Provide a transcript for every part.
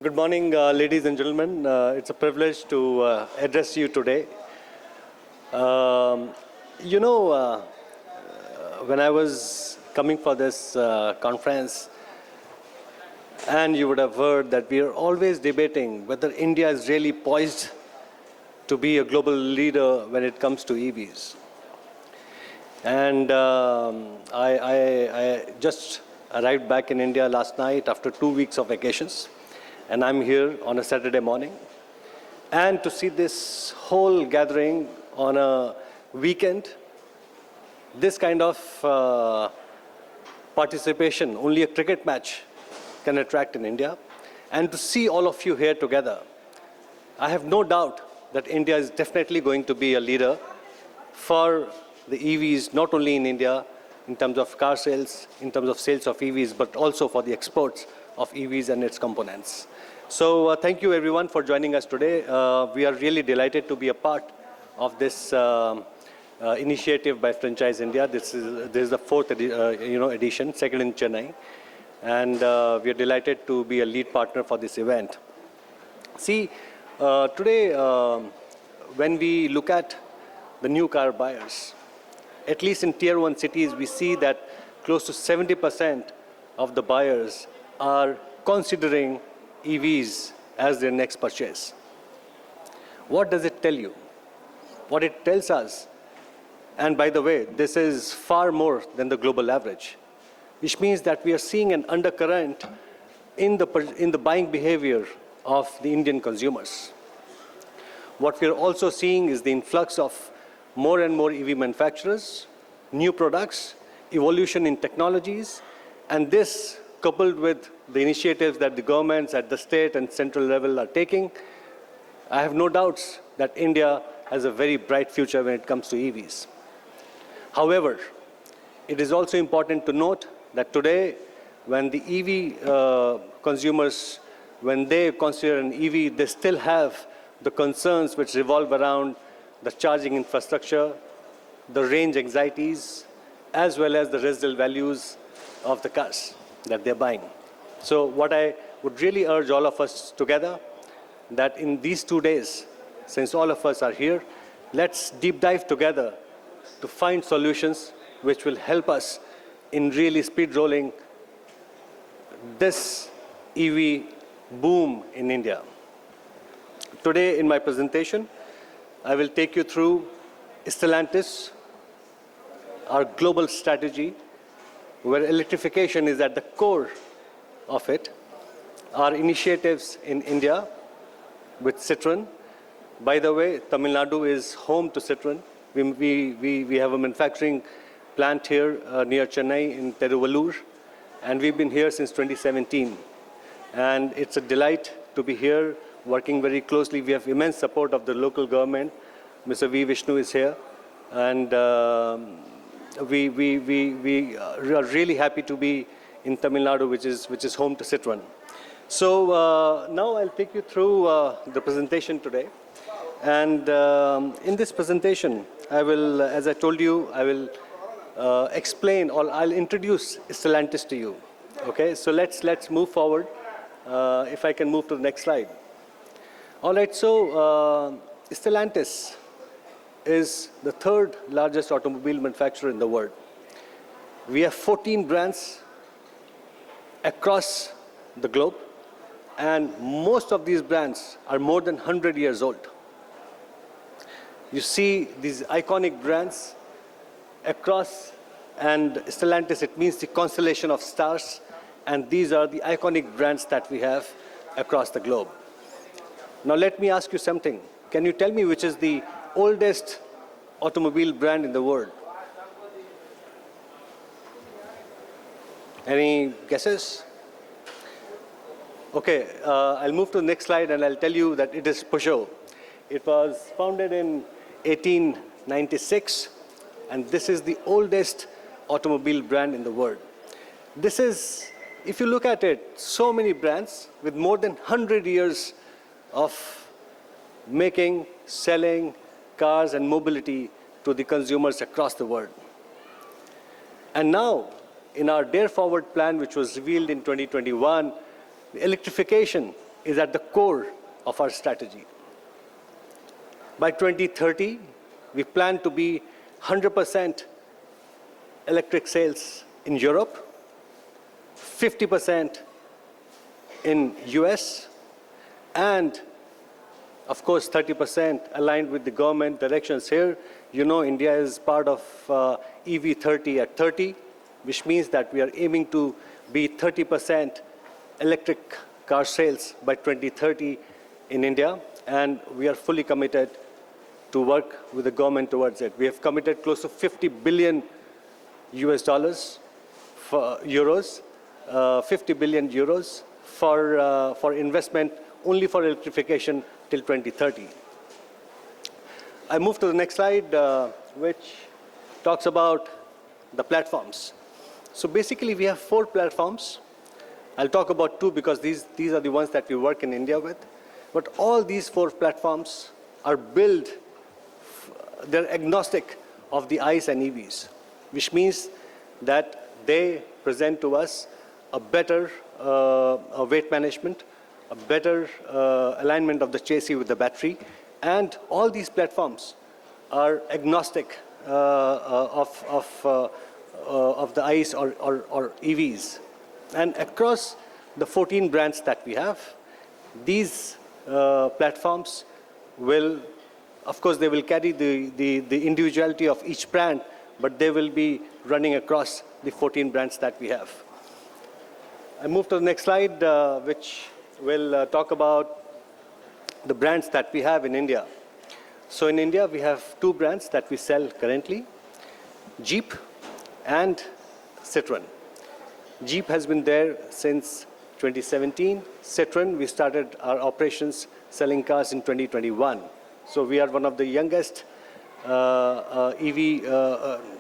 Good morning, ladies and gentlemen. It's a privilege to address you today. Um, when I was coming for this conference, and you would have heard that we are always debating whether India is really poised to be a global leader when it comes to EVs. And I just arrived back in India last night after 2 weeks of vacations. And I'm here on a Saturday morning. And to see this whole gathering on a weekend, this kind of participation, only a cricket match can attract in India. And to see all of you here together, I have no doubt that India is definitely going to be a leader for the EVs, not only in India, in terms of car sales, in terms of sales of EVs, but also for the exports of EVs and its components. So thank you everyone for joining us today. We are really delighted to be a part of this initiative by Franchise India. This is the fourth edition, second in Chennai. And we are delighted to be a lead partner for this event. See, today when we look at the new car buyers, at least in tier 1 cities, we see that close to 70% of the buyers are considering EVs as their next purchase. What does it tell you? What it tells us, and by the way, this is far more than the global average, which means that we are seeing an undercurrent in the buying behavior of the Indian consumers. What we are also seeing is the influx of more and more EV manufacturers, new products, evolution in technologies, and this coupled with the initiatives that the governments at the state and central level are taking, I have no doubts that India has a very bright future when it comes to EVs. However, it is also important to note that today, when the EV consumers, when they consider an EV, they still have the concerns which revolve around the charging infrastructure, the range anxieties, as well as the residual values of the cars that they're buying. So what I would really urge all of us together, that in these 2 days, since all of us are here, let's deep dive together to find solutions which will help us in really speed rolling this EV boom in India. Today in my presentation, I will take you through Stellantis, our global strategy, where electrification is at the core of it, our initiatives in India with Citroen. By the way, Tamil Nadu is home to Citroen. We have a manufacturing plant here near Chennai in Teruvallur, and we've been here since 2017. And it's a delight to be here, working very closely. We have immense support of the local government. Mr. V. Vishnu is here, and we are really happy to be in Tamil Nadu, which is home to Citroen. So now I'll take you through the presentation today. And in this presentation, I will, as I told you, I will explain, or I'll introduce Stellantis to you. Okay, so let's move forward. If I can move to the next slide. All right, so Stellantis is the third largest automobile manufacturer in the world. We have 14 brands across the globe, and most of these brands are more than 100 years old. You see these iconic brands across, and Stellantis, it means the constellation of stars, and these are the iconic brands that we have across the globe. Now let me ask you something. Can you tell me which is the oldest automobile brand in the world? Any guesses? Okay, I'll move to the next slide and I'll tell you that it is Peugeot. It was founded in 1896, and this is the oldest automobile brand in the world. This is, if you look at it, so many brands with more than 100 years of making, selling cars and mobility to the consumers across the world. And now, in our Dare Forward plan, which was revealed in 2021, the electrification is at the core of our strategy. By 2030, we plan to be 100% electric sales in Europe, 50% in US, and of course 30% aligned with the government directions here. You know, India is part of EV 30 at 30, which means that we are aiming to be 30% electric car sales by 2030 in India, and we are fully committed to work with the government towards it. We have committed close to 50 billion US dollars for euros, 50 billion euros for investment only for electrification till 2030. I move to the next slide, which talks about the platforms. So basically, we have 4 platforms. I'll talk about 2 because these are the ones that we work in India with. But all these 4 platforms are built, they're agnostic of the ICE and EVs, which means that they present to us a better weight management, a better alignment of the chassis with the battery, and all these platforms are agnostic of the ICE or EVs. And across the 14 brands that we have, these platforms will, of course, they will carry the individuality of each brand, but they will be running across the 14 brands that we have. I move to the next slide, which will talk about the brands that we have in India. So in India, we have 2 brands that we sell currently, Jeep and Citroen. Jeep has been there since 2017. Citroen, we started our operations selling cars in 2021. So we are one of the youngest EV,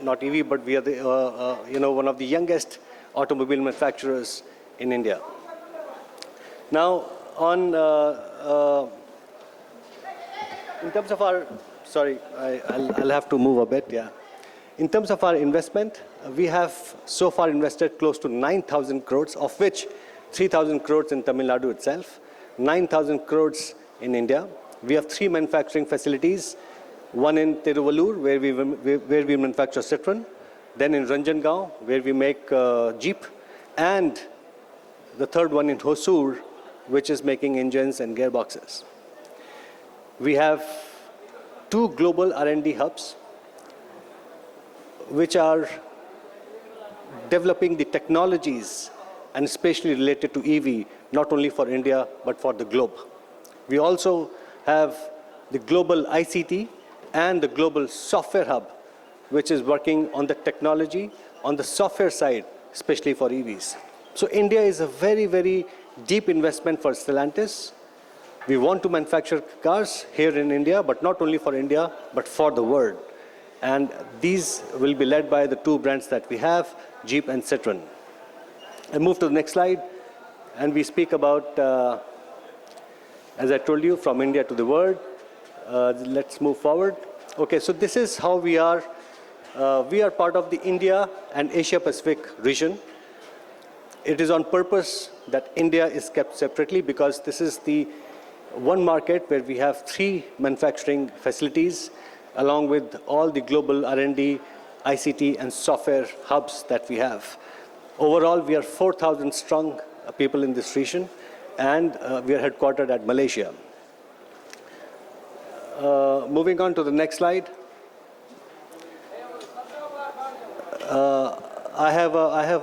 not EV, but we are the, one of the youngest automobile manufacturers in India. Now, in terms of our, sorry, I'll have to move a bit, yeah. In terms of our investment, we have so far invested close to 9,000 crores, of which 3,000 crores in Tamil Nadu itself, 9,000 crores in India. We have 3 manufacturing facilities, one in Tiruvallur, where we manufacture Citroen, then in Ranjangaon, where we make Jeep, and the third one in Hosur, which is making engines and gearboxes. We have 2 global R&D hubs, which are developing the technologies and especially related to EV, not only for India, but for the globe. We also have the global ICT and the global software hub, which is working on the technology, on the software side, especially for EVs. So India is a very, very deep investment for Stellantis. We want to manufacture cars here in India, but not only for India, but for the world. And these will be led by the 2 brands that we have, Jeep and Citroen. I move to the next slide, and we speak about, as I told you, from India to the world. Let's move forward. Okay, so this is how we are. We are part of the India and Asia Pacific region. It is on purpose that India is kept separately because this is the one market where we have 3 manufacturing facilities along with all the global R&D, ICT and software hubs that we have. Overall, we are 4,000 strong people in this region, and we are headquartered at Malaysia. Moving on to the next slide. I have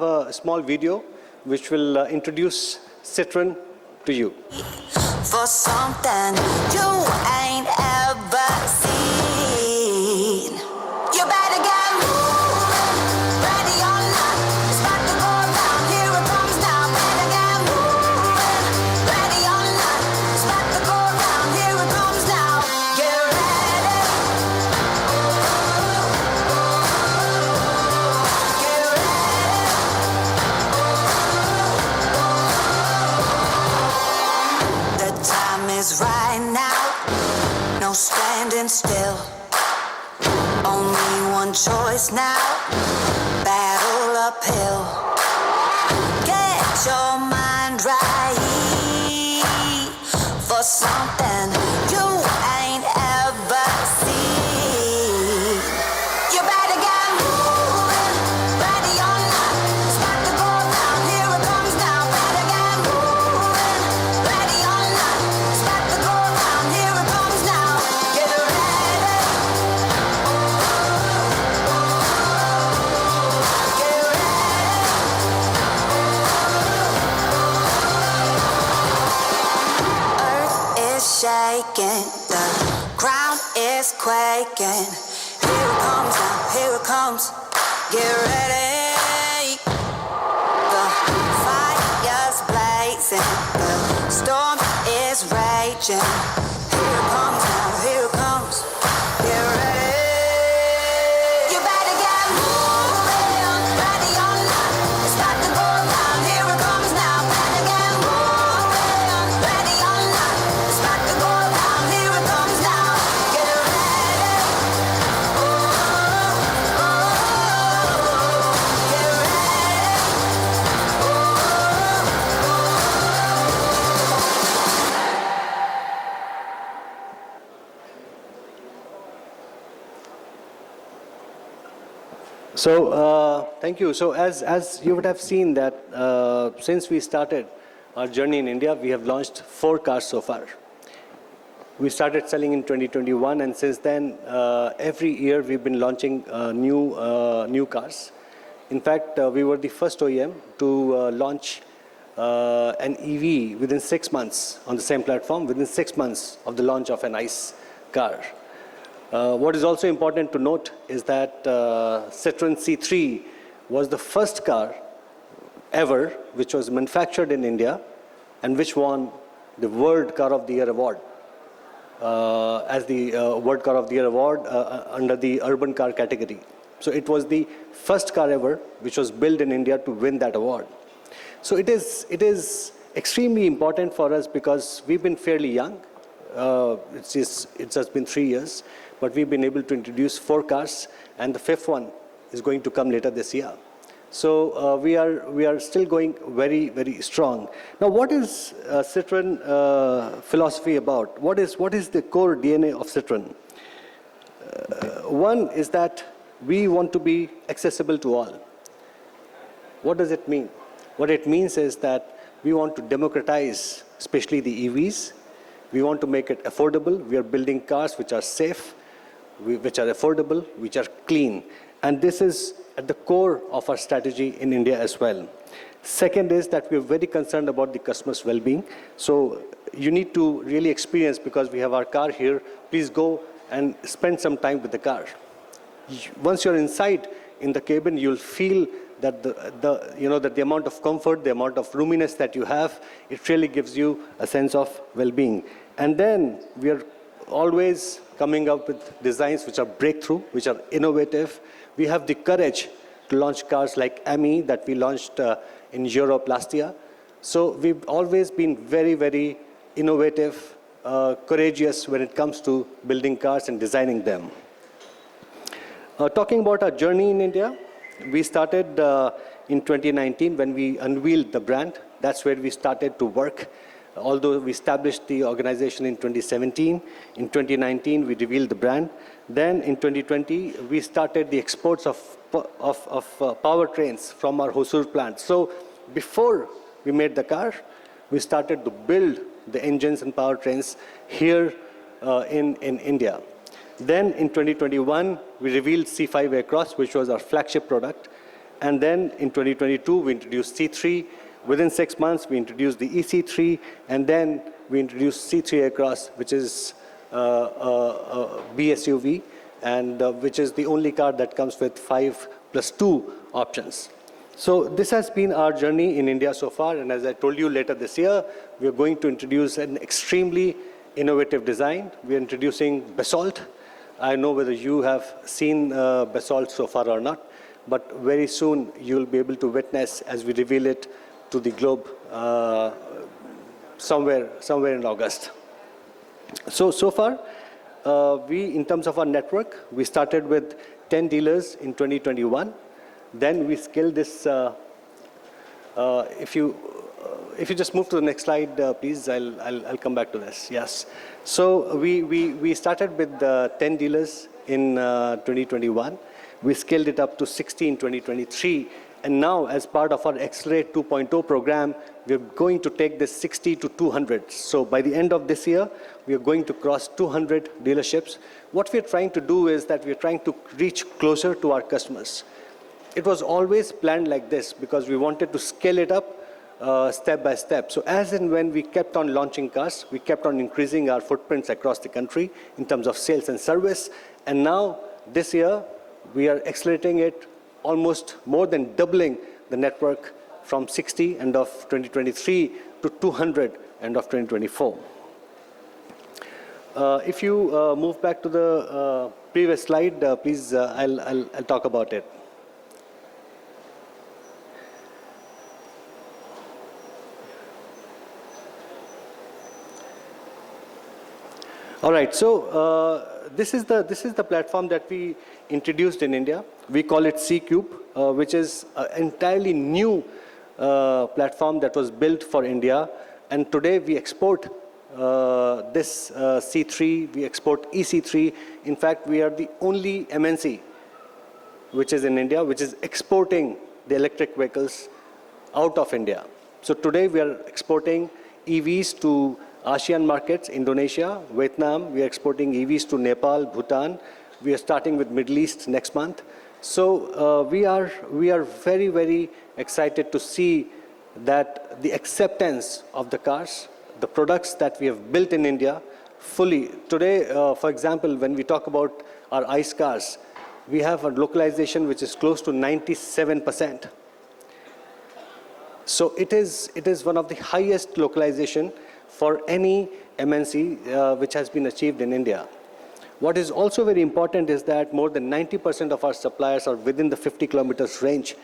a small video which will introduce Citroen to you. For something you ain't ever seen, you better get moving, ready or not, it's about to go down, here it comes now, better get moving, ready or not, it's about to go down, here it comes now, get ready, get ready. The time is right now, no standing still. Only one choice now, battle uphill. Get your mind right, shaking, the ground is quaking. Here it comes now, here it comes. Get ready. The fire's blazing, the storm is raging. Here it comes now, here it comes. Get ready. You better get moving, ready or not. It's about to go down. Here it comes now. Better get moving, ready or not. It's about to go down. Here it comes now. Get ready. Oh, oh, oh. Get ready. So, thank you. So, as you would have seen that since we started our journey in India, we have launched 4 cars so far. We started selling in 2021, and since then, every year we've been launching new cars. In fact, we were the first OEM to launch an EV within 6 months on the same platform, within 6 months of the launch of an ICE car. What is also important to note is that Citroen C3 was the first car ever which was manufactured in India and which won the World Car of the Year award as the World Car of the Year award under the urban car category. So it was the first car ever which was built in India to win that award. So it is extremely important for us because we've been fairly young. It's just been 3 years, but we've been able to introduce 4 cars, and the 5th one is going to come later this year. So we are still going very, very strong. Now, what is Citroen philosophy about? What is the core DNA of Citroen? One is that we want to be accessible to all. What does it mean? What it means is that we want to democratize, especially the EVs. We want to make it affordable. We are building cars which are safe, which are affordable, which are clean. And this is at the core of our strategy in India as well. Second is that we are very concerned about the customer's well-being. So you need to really experience, because we have our car here, please go and spend some time with the car. Once you're inside in the cabin, you'll feel that the amount of comfort, the amount of roominess that you have, it really gives you a sense of well-being. And then we are always coming up with designs which are breakthrough, which are innovative. We have the courage to launch cars like AMI that we launched in Europe last year. So we've always been very, very innovative, courageous when it comes to building cars and designing them. Talking about our journey in India, we started in 2019 when we unveiled the brand. That's where we started to work. Although we established the organization in 2017, in 2019 we revealed the brand. Then in 2020 we started the exports of powertrains from our Hosur plant. So before we made the car, we started to build the engines and powertrains here in India. Then in 2021 we revealed C5 Aircross, which was our flagship product. And then in 2022 we introduced C3. Within 6 months, we introduced the EC3, and then we introduced C3 Aircross, which is a BSUV, and which is the only car that comes with 5+2 options. So this has been our journey in India so far, and as I told you, later this year, we are going to introduce an extremely innovative design. We are introducing Basalt. I know whether you have seen Basalt so far or not, but very soon you will be able to witness as we reveal it to the globe somewhere in August. So far, in terms of our network, we started with 10 dealers in 2021. Then we scaled this. If you just move to the next slide, please, I'll come back to this. Yes. So we started with 10 dealers in 2021. We scaled it up to 60 in 2023. And now, as part of our Accelerate 2.0 program, we're going to take this 60 to 200. So by the end of this year, we are going to cross 200 dealerships. What we're trying to do is that we're trying to reach closer to our customers. It was always planned like this because we wanted to scale it up step by step. So as and when we kept on launching cars, we kept on increasing our footprints across the country in terms of sales and service. And now, this year, we are accelerating it, almost more than doubling the network from 60 end of 2023 to 200 end of 2024. If you move back to the previous slide, please, I'll talk about it. All right, so this is the platform that we introduced in India. We call it C-Cube, which is an entirely new platform that was built for India. And today we export this C3, we export EC3. In fact, we are the only MNC which is in India, which is exporting the electric vehicles out of India. So today we are exporting EVs to ASEAN markets, Indonesia, Vietnam. We are exporting EVs to Nepal, Bhutan. We are starting with Middle East next month. So we are very, very excited to see that the acceptance of the cars, the products that we have built in India fully. Today, for example, when we talk about our ICE cars, we have a localization which is close to 97%. So it is one of the highest localization for any MNC which has been achieved in India. What is also very important is that more than 90% of our suppliers are within the 50 kilometers range.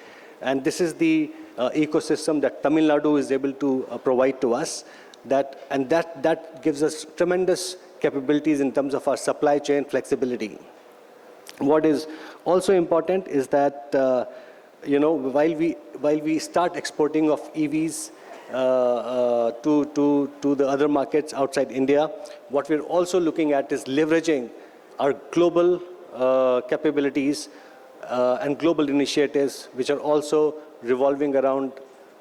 And this is the ecosystem that Tamil Nadu is able to provide to us. That gives us tremendous capabilities in terms of our supply chain flexibility. What is also important is that while we start exporting of EVs to the other markets outside India, what we're also looking at is leveraging our global capabilities and global initiatives, which are also revolving around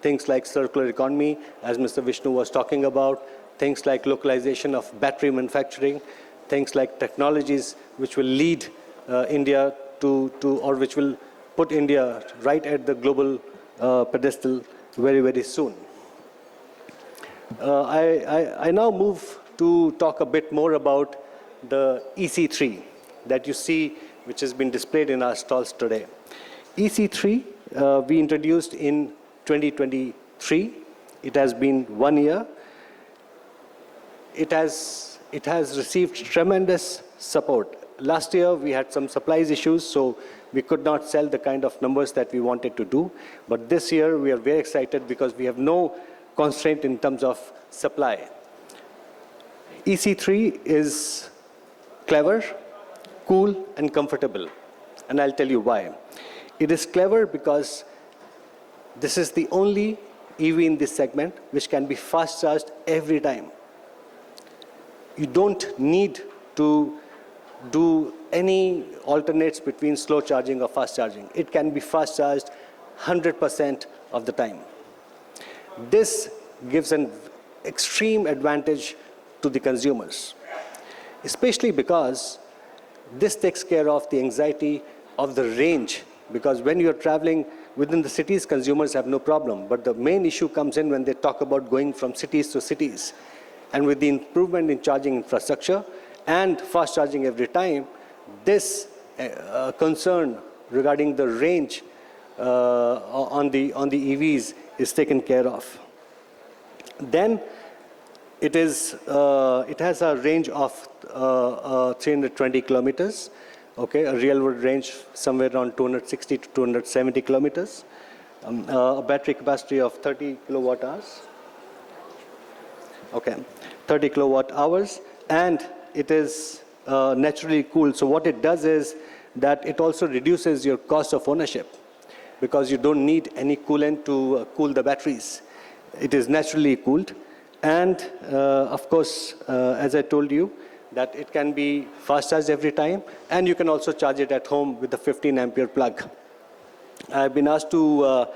things like circular economy, as Mr. Vishnu was talking about, things like localization of battery manufacturing, things like technologies which will lead India or which will put India right at the global pedestal very, very soon. I now move to talk a bit more about the EC3 that you see, which has been displayed in our stalls today. EC3 we introduced in 2023. It has been 1 year. It has received tremendous support. Last year we had some supplies issues, so we could not sell the kind of numbers that we wanted to do. But this year we are very excited because we have no constraint in terms of supply. EC3 is clever, cool, and comfortable. And I'll tell you why. It is clever because this is the only EV in this segment which can be fast charged every time. You don't need to do any alternates between slow charging or fast charging. It can be fast charged 100% of the time. This gives an extreme advantage to the consumers, especially because this takes care of the anxiety of the range, because when you're traveling within the cities, consumers have no problem. But the main issue comes in when they talk about going from cities to cities. And with the improvement in charging infrastructure and fast charging every time, this concern regarding the range on the EVs is taken care of. Then it has a range of 320 kilometers, okay, a real world range somewhere around 260 to 270 kilometers, a battery capacity of 30 kilowatt hours, okay, 30 kilowatt hours, and it is naturally cooled. So what it does is that it also reduces your cost of ownership, because you don't need any coolant to cool the batteries. It is naturally cooled. And of course, as I told you, that it can be fast charged every time, and you can also charge it at home with a 15 ampere plug. I've been asked to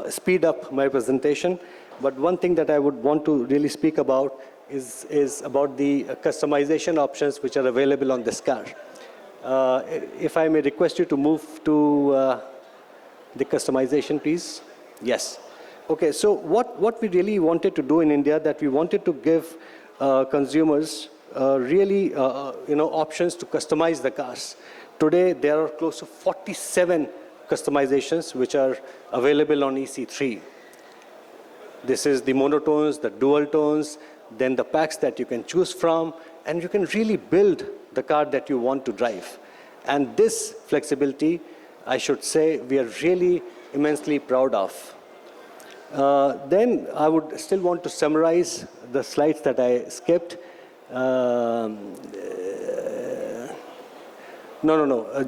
speed up my presentation, but one thing that I would want to really speak about is about the customization options which are available on this car. If I may request you to move to the customization, please. Yes. Okay, so what we really wanted to do in India, that we wanted to give consumers really options to customize the cars. Today there are close to 47 customizations which are available on EC3. This is the monotones, the dual tones, then the packs that you can choose from, and you can really build the car that you want to drive. And this flexibility, I should say, we are really immensely proud of. Then I would still want to summarize the slides that I skipped.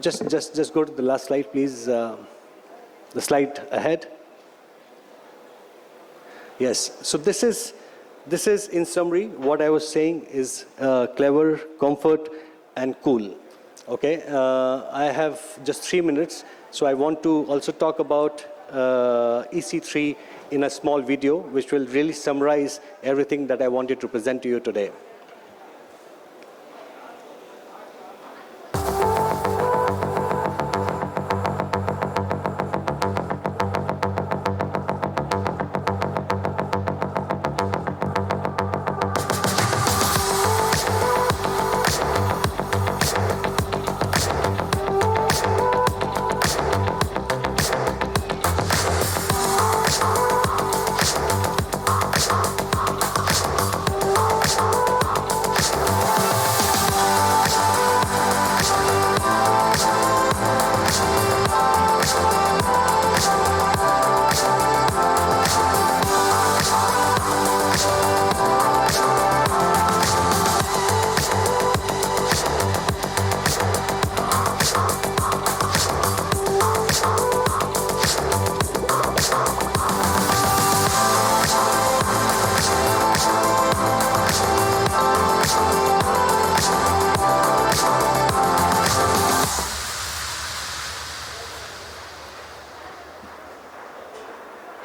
Just go to the last slide, please. The slide ahead. Yes, so this is in summary what I was saying is clever, comfort, and cool. Okay, I have just 3 minutes, so I want to also talk about EC3 in a small video, which will really summarize everything that I wanted to present to you today.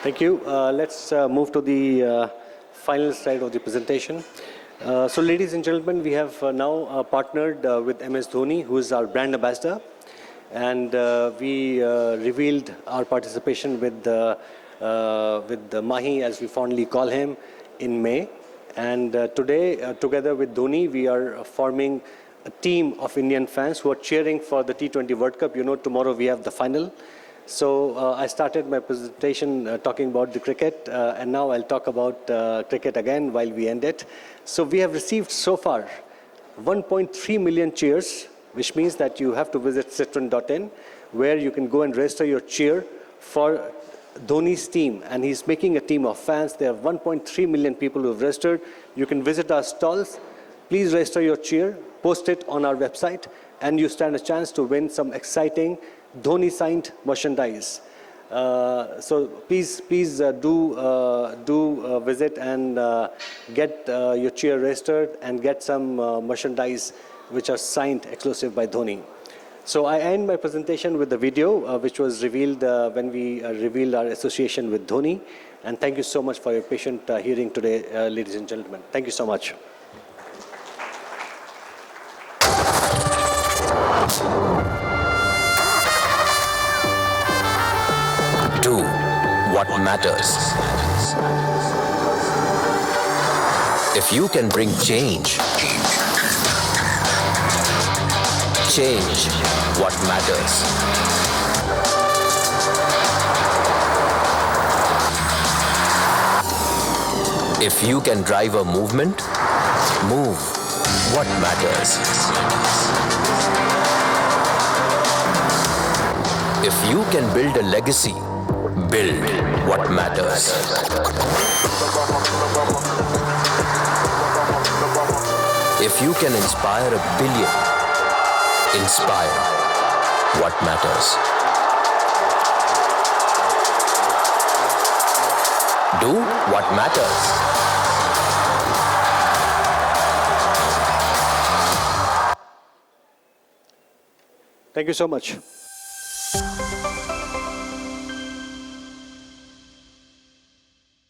Thank you. Let's move to the final slide of the presentation. So ladies and gentlemen, we have now partnered with MS Dhoni, who is our brand ambassador. And we revealed our participation with Mahi, as we fondly call him, in May. And today, together with Dhoni, we are forming a team of Indian fans who are cheering for the T20 World Cup. You know, tomorrow we have the final. So I started my presentation talking about the cricket, and now I'll talk about cricket again while we end it. So we have received so far 1.3 million cheers, which means that you have to visit Citroen.in, where you can go and register your cheer for Dhoni's team. And he's making a team of fans. There are 1.3 million people who have registered. You can visit our stalls. Please register your cheer, post it on our website, and you stand a chance to win some exciting Dhoni signed merchandise. So please do visit and get your cheer registered and get some merchandise which are signed exclusive by Dhoni. So I end my presentation with the video which was revealed when we revealed our association with Dhoni. And thank you so much for your patient hearing today, ladies and gentlemen. Thank you so much. Do what matters. If you can bring change what matters. If you can drive a movement, move what matters. If you can build a legacy, build what matters. If you can inspire a billion, inspire what matters. Do what matters. Thank you so much.